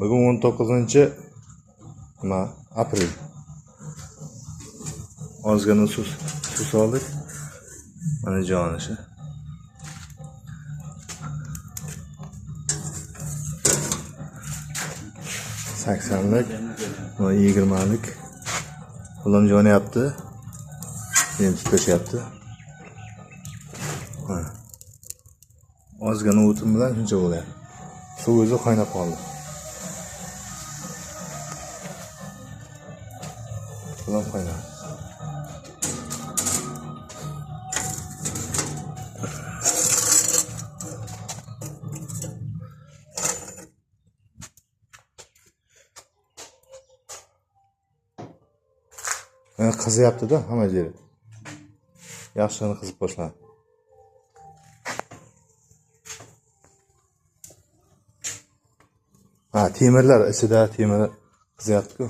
Bugun 19-aprel. Ozgina suv soldik. Mana jonishi. Saksanlik, 20lik. Ulan yonyapti. Endi tutashyapti. Ozgina o'tin bilan shuncha bo'lyapti. Suv o'zi qaynab qoldi. Ulan qaynadi. Qizyapti-da hamma yeri. Yaxshini qizib boshladi. Temirlar ichida temir qizyapti-ku.